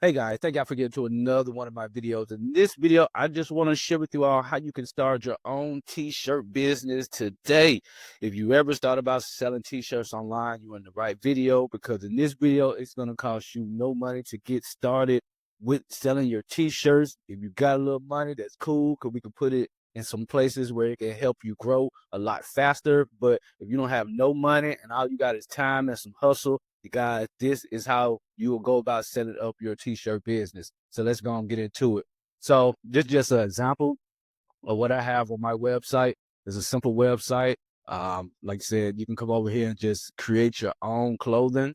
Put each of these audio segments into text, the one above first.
Hey guys, thank y'all for getting to another one of my videos. In this video, I just want to share with you all how you can start your own t-shirt business today. If you ever thought about selling t-shirts online, you're in the right video because in this video, it's going to cost you no money to get started with selling your t-shirts. If you got a little money, that's cool because we can put it in some places where it can help you grow a lot faster. But if you don't have no money and all you got is time and some hustle, you guys, this is how you will go about setting up your t-shirt business. So let's go and get into it. So this is just an example of what I have on my website. It's a simple website. Like I said, you can come over here and just create your own clothing,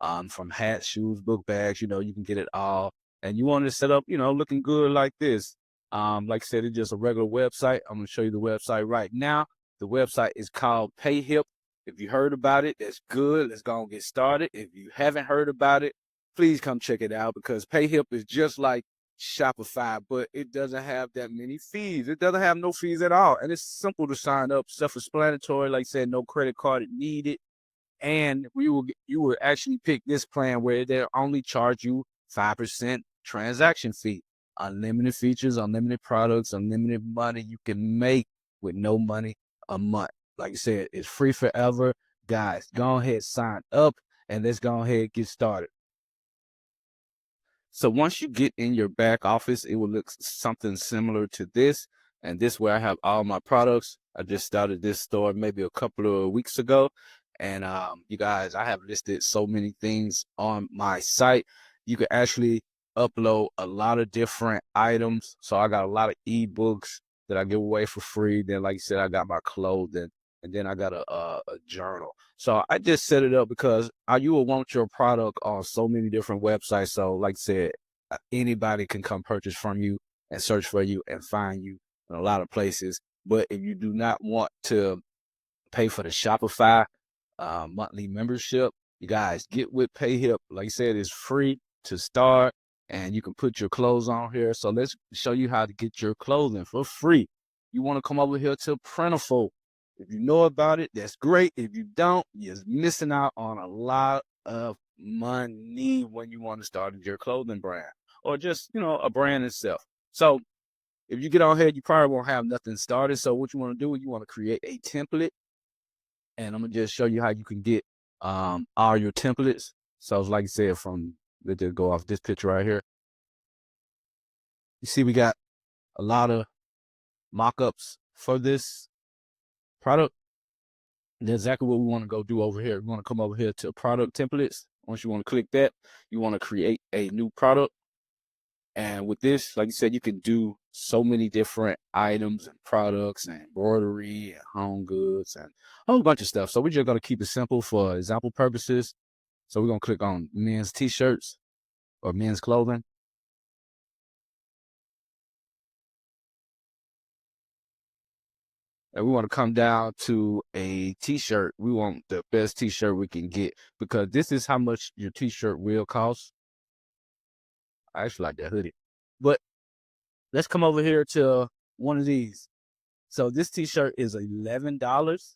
from hats, shoes, book bags. You can get it all. And you want to set up, looking good like this. Like I said, it's just a regular website. I'm going to show you the website right now. The website is called PayHip. If you heard about it, that's good. Let's go and get started. If you haven't heard about it, please come check it out because PayHip is just like Shopify, but it doesn't have that many fees. It doesn't have no fees at all. And it's simple to sign up, self-explanatory. Like I said, no credit card needed. And you will actually pick this plan where they'll only charge you 5% transaction fee. Unlimited features, unlimited products, unlimited money you can make with no money a month. Like I said, it's free forever. Guys, go ahead, sign up, and let's go ahead and get started. So once you get in your back office, it will look something similar to this. And this where I have all my products. I just started this store maybe a couple of weeks ago. And you guys, I have listed so many things on my site. You can actually upload a lot of different items. So I got a lot of ebooks that I give away for free. Then, like you said, I got my clothing, and then I got a journal. So I just set it up because you will want your product on so many different websites. So, like I said, anybody can come purchase from you and search for you and find you in a lot of places. But if you do not want to pay for the Shopify monthly membership, you guys get with PayHip. Like I said, it's free to start, and you can put your clothes on here. So let's show you how to get your clothing for free. You want to come over here to Plentiful. If you know about it, that's great. If you don't, you're missing out on a lot of money when you want to start your clothing brand or just, a brand itself. So if you get on here, you probably won't have nothing started. So what you want to do is you want to create a template, and I'm gonna just show you how you can get all your templates. So like I said, let's just go off this picture right here. You see, we got a lot of mock-ups for this product. And that's exactly what we want to go do over here. We want to come over here to product templates. Once you want to click that, you want to create a new product. And with this, like you said, you can do so many different items and products and embroidery and home goods and a whole bunch of stuff. So we're just going to keep it simple for example purposes. So we're going to click on men's t-shirts or men's clothing. And we want to come down to a t-shirt. We want the best t-shirt we can get because this is how much your t-shirt will cost. I actually like that hoodie. But let's come over here to one of these. So this t-shirt is $11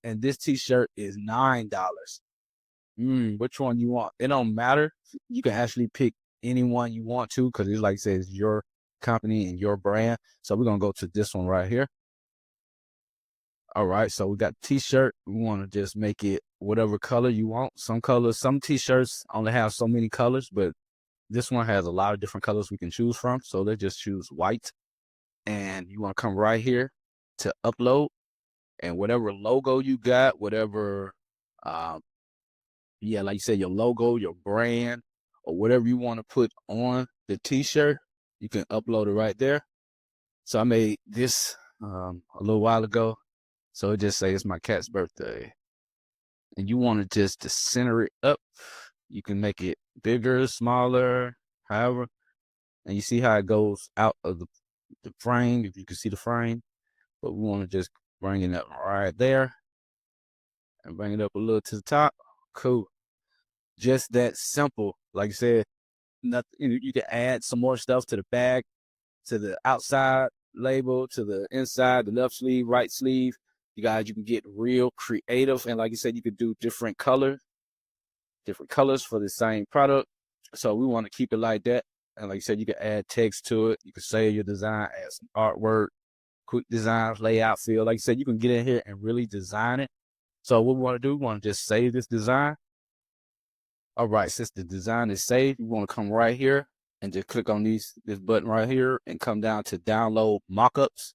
and this t-shirt is $9. Which one you want? It don't matter. You can actually pick any one you want to because it's like I said, it's your company and your brand. So we're gonna go to this one right here. All right, so we got t-shirt. We want to just make it whatever color you want. Some t-shirts only have so many colors, but this one has a lot of different colors we can choose from. So let's just choose white. And you want to come right here to upload, and whatever logo you got, whatever, like you said, your logo, your brand, or whatever you want to put on the t-shirt, you can upload it right there. So I made this a little while ago. So it just says it's my cat's birthday. And you want to just to center it up. You can make it bigger, smaller, however. And you see how it goes out of the frame, if you can see the frame. But we want to just bring it up right there. And bring it up a little to the top. Cool. Just that simple. Like I said, nothing. You can add some more stuff to the bag, to the outside label, to the inside, the left sleeve, right sleeve. You guys, you can get real creative. And like you said, you could do different colors for the same product. So we want to keep it like that. And like you said, you can add text to it. You can save your design, add some artwork, quick designs, layout, feel. Like you said, you can get in here and really design it. So what we want to do, we want to just save this design. All right, since the design is saved, you want to come right here and just click on this button right here and come down to download mockups.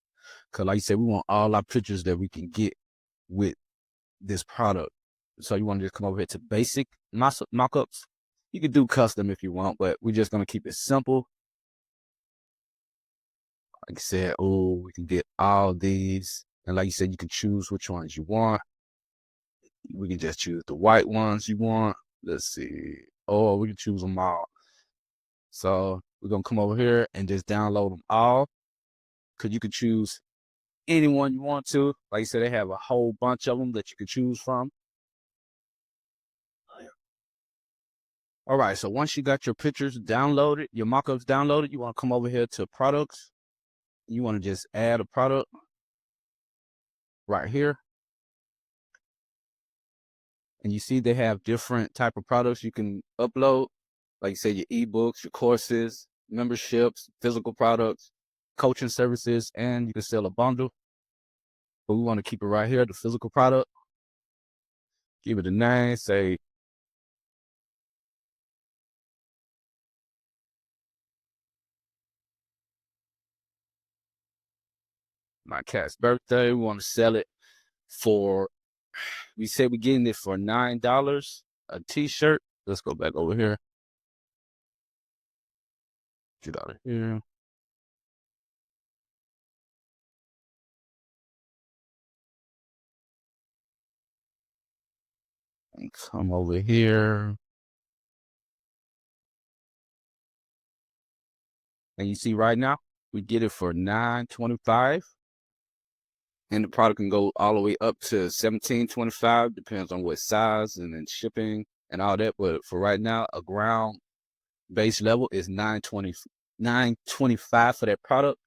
Because like you said, we want all our pictures that we can get with this product. So you want to just come over here to basic mockups. You can do custom if you want, but we're just going to keep it simple. Like I said, we can get all these. And like you said, you can choose which ones you want. We can just choose the white ones you want. Let's see. Oh, we can choose them all. So we're going to come over here and just download them all. Because you can choose anyone you want to. Like I said, they have a whole bunch of them that you can choose from. All right, so once you got your pictures downloaded, your mockups downloaded, you want to come over here to products. You want to just add a product right here. And you see they have different type of products you can upload. Like you said, your ebooks, your courses, memberships, physical products, coaching services, and you can sell a bundle. But we want to keep it right here, the physical product. Give it a name, say my cat's birthday. We want to sell it for, we said we're getting it for $9 a t-shirt. Let's go back over here. Get out of here. And come over here. And you see right now, we get it for $9.25. And the product can go all the way up to $17.25, depends on what size and then shipping and all that. But for right now, a ground base level is $9.25 for that product.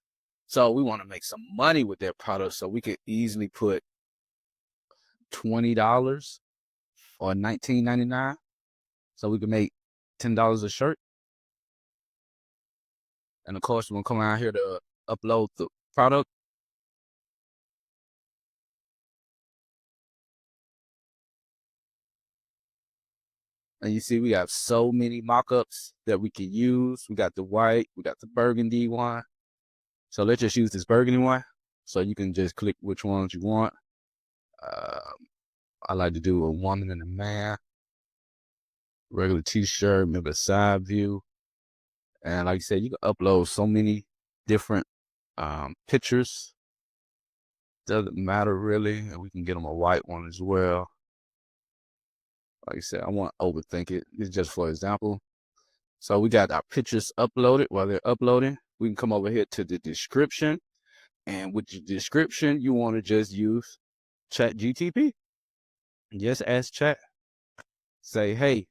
So we want to make some money with that product. So we could easily put $20 or $19.99. So we can make $10 a shirt. And of course, we'll come out here to upload the product. And you see, we have so many mockups that we can use. We got the white, we got the burgundy one. So let's just use this burgundy one. So you can just click which ones you want. I like to do a woman and a man, regular t-shirt, maybe a side view. And like I said, you can upload so many different pictures. Doesn't matter really. And we can get them a white one as well. Like I said, I won't overthink it. It's just for example. So we got our pictures uploaded. While they're uploading, we can come over here to the description. And with the description, you want to just use Chat GTP. Just ask Chat. Say, hey,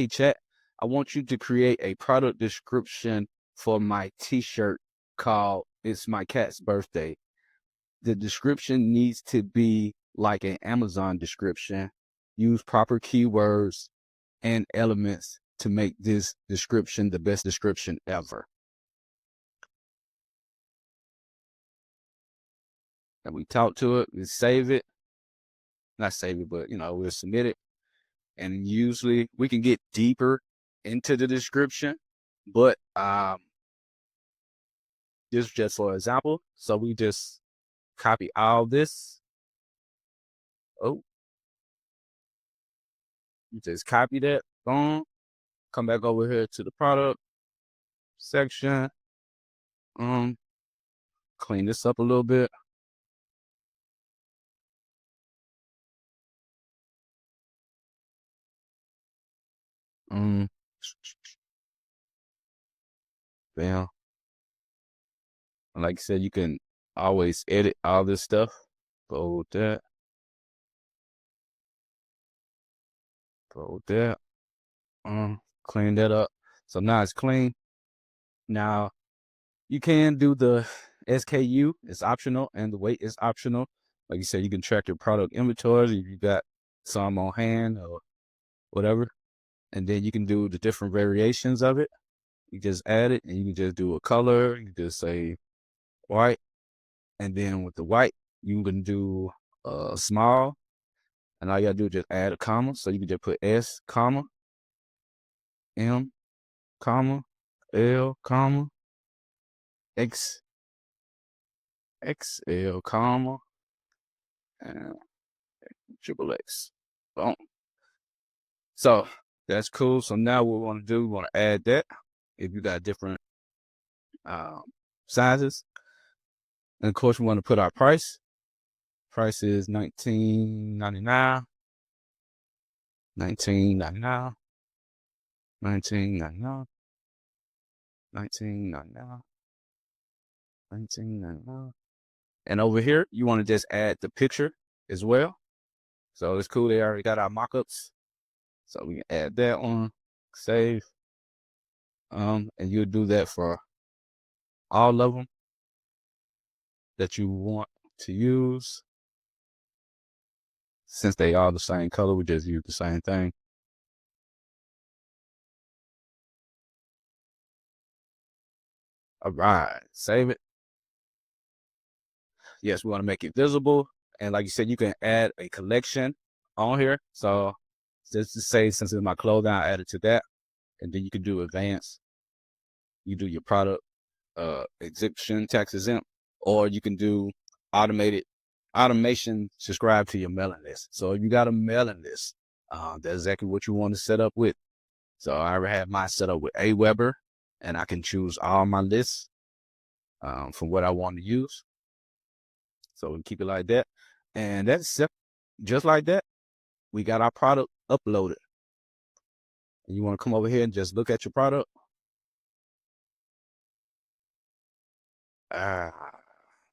Chat, I want you to create a product description for my t-shirt called It's My Cat's Birthday. The description needs to be like an Amazon description. Use proper keywords and elements to make this description the best description ever. And we talk to it, we save it. Not save it, but we'll submit it. And usually we can get deeper into the description, but this is just for example. So we just copy all this. Oh, you just copy that. Boom. Come back over here to the product section. Clean this up a little bit. Bam. And like I said, you can always edit all this stuff. Go with that. Go with that. Clean that up. So now it's clean. Now you can do the SKU. It's optional, and the weight is optional. Like you said, you can track your product inventory if you got some on hand or whatever. and then you can do the different variations of it. You just add it, and you can just do a color. You just say white, and then with the white, you can do small, and all you gotta do is just add a comma. So you can just put S, comma, M, comma, L, comma, X, XL, comma, and triple X. Boom. So that's cool. So now what we want to do, we want to add that. If you got different um, sizes, and of course we want to put our price. Price is $19.99, $19.99, $19.99, $19.99, $19.99. And over here, you want to just add the picture as well. So it's cool. They already got our mockups. So we can add that one, save. And you'll do that for all of them that you want to use. Since they are the same color, we just use the same thing. All right, save it. Yes, we want to make it visible. And like you said, you can add a collection on here. So just to say, since it's my clothing, I added to that. And then you can do advanced. You do your product exemption, tax exempt, or you can do automation, subscribe to your mailing list. So if you got a mailing list, that's exactly what you want to set up with. So I already have mine set up with Aweber, and I can choose all my lists from what I want to use. So we keep it like that. And that's just like that. We got our product uploaded. And you want to come over here and just look at your product. Ah,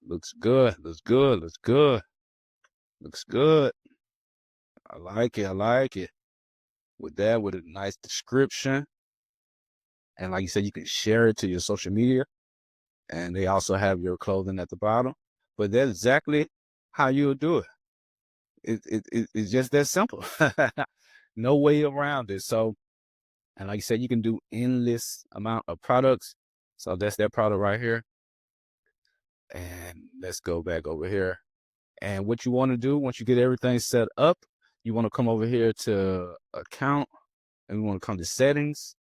looks good, looks good, looks good, looks good. I like it, I like it. With that, with a nice description. And like you said, you can share it to your social media. And they also have your clothing at the bottom. But that's exactly how you'll do it. It's just that simple. No way around it. So, and like you said, you can do endless amount of products. So that's that product right here. And let's go back over here. And what you want to do once you get everything set up, you want to come over here to account, and we want to come to settings,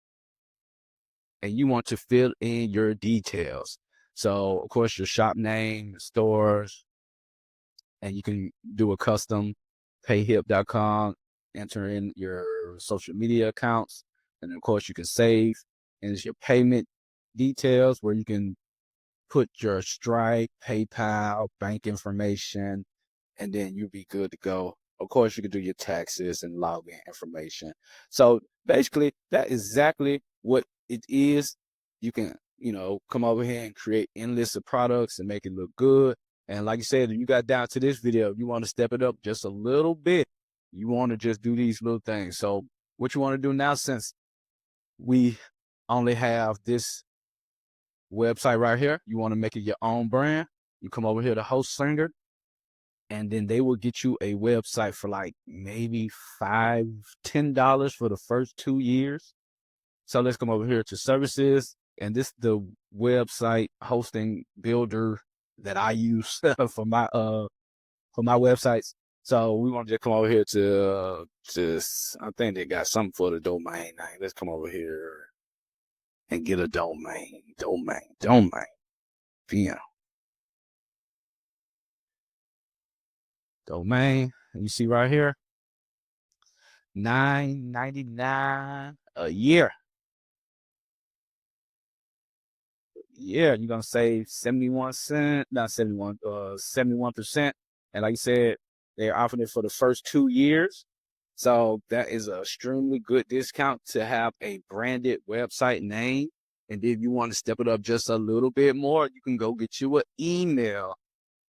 and you want to fill in your details. So of course your shop name, stores, and you can do a custom payhip.com, enter in your social media accounts, and of course you can save, and it's your payment details where you can put your Stripe, PayPal, bank information, and then you'll be good to go. Of course, you can do your taxes and login information. So basically, that's exactly what it is. You can, come over here and create endless of products and make it look good. And like you said, if you got down to this video, you want to step it up just a little bit. You want to just do these little things. So what you want to do now, since we only have this website right here, you want to make it your own brand. You come over here to Host Singer, and then they will get you a website for like maybe $5-10 for the first 2 years. So let's come over here to services, and this is the website hosting builder that I use for my websites. So we want to just come over here to I think they got something for the domain name. Let's come over here and get a domain. VM. Domain. And you see right here, $9.99 a year. Yeah, you're gonna save 71 cent, not 71, 71%. And like you said, they're offering it for the first 2 years. So that is an extremely good discount to have a branded website name. And if you want to step it up just a little bit more, you can go get you an email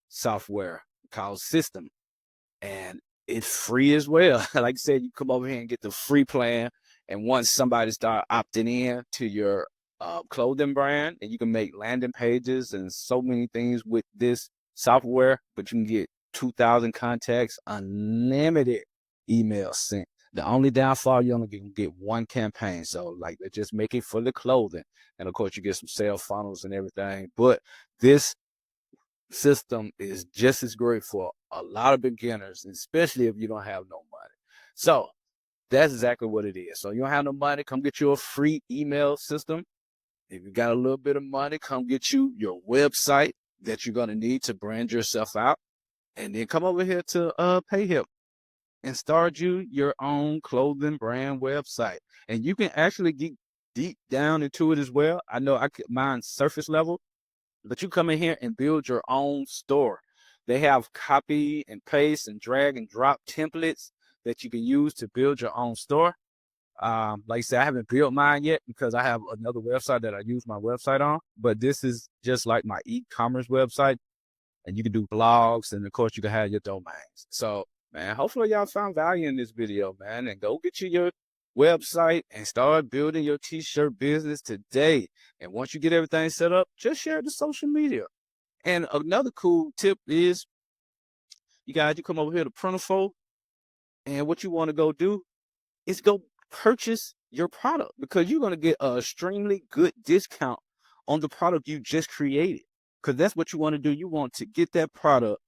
software called System. And it's free as well. Like I said, you come over here and get the free plan. And once somebody start opting in to your clothing brand, and you can make landing pages and so many things with this software, but you can get 2,000 contacts, unlimited email sent. The only downfall, you only can get one campaign. So like they just make it for the clothing. And of course you get some sales funnels and everything. But this system is just as great for a lot of beginners, especially if you don't have no money. So that's exactly what it is. So you don't have no money, come get you a free email system. If you got a little bit of money, come get you your website that you're going to need to brand yourself out. And then come over here to PayHip and start you your own clothing brand website. And you can actually get deep down into it as well. I know I could mine surface level, but you come in here and build your own store. They have copy and paste and drag and drop templates that you can use to build your own store. Like I said, I haven't built mine yet because I have another website that I use my website on, but this is just like my e-commerce website, and you can do blogs, and of course you can have your domains. So man, hopefully y'all found value in this video, man, and go get you your website and start building your t-shirt business today. And once you get everything set up, just share it to social media. And another cool tip is, you guys, you come over here to Printiful, and what you want to go do is go purchase your product, because you're going to get a extremely good discount on the product you just created. Because that's what you want to do. You want to get that product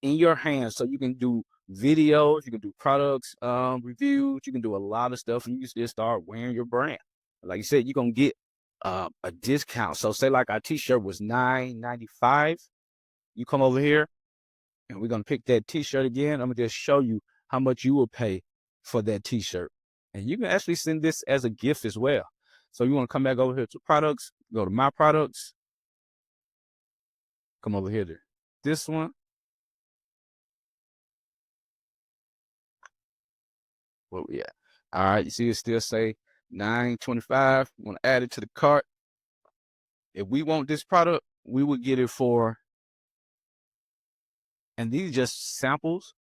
in your hands so you can do videos, you can do products reviews, you can do a lot of stuff, and you can just start wearing your brand. Like you said, you're going to get a discount. So say like our t-shirt was $9.95. You come over here and we're going to pick that t-shirt again. I'm going to just show you how much you will pay for that t-shirt. And you can actually send this as a gift as well. So you want to come back over here to products, go to my products, come over here to this one. Where we at? All right, you see it still say $9.25. Want to add it to the cart. If we want this product, we would get it for, and these are just samples,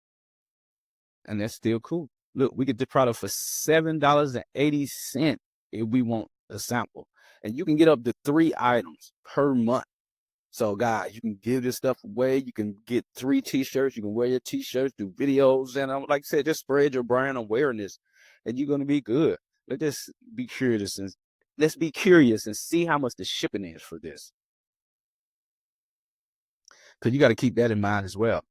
and that's still cool. Look, we get the product for $7.80 if we want a sample. And you can get up to 3 items per month. So guys, you can give this stuff away. You can get 3 t-shirts. You can wear your t-shirts, do videos, and like I said, just spread your brand awareness, and you're gonna be good. Let's be curious and see how much the shipping is for this, because you got to keep that in mind as well.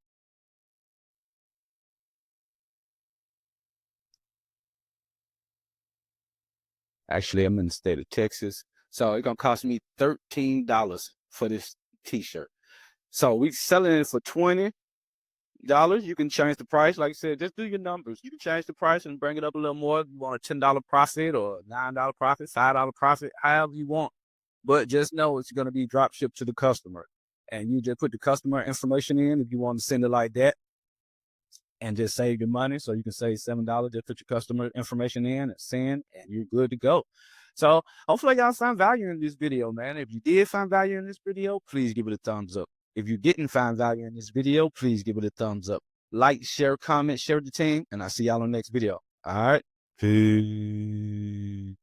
Actually, I'm in the state of Texas, so it's gonna cost me $13 for this t-shirt. So we selling it for $20. You can change the price. Like I said, just do your numbers. You can change the price and bring it up a little more. You want a $10 profit or $9 profit, $5 profit, however you want. But just know it's going to be drop shipped to the customer. And you just put the customer information in if you want to send it like that, and just save your money. So you can save $7. Just put your customer information in and send, and you're good to go. So hopefully y'all found value in this video, man. If you did find value in this video, please give it a thumbs up. If you didn't find value in this video, please give it a thumbs up. Like, share, comment, share with the team, and I'll see y'all on the next video. All right. Peace.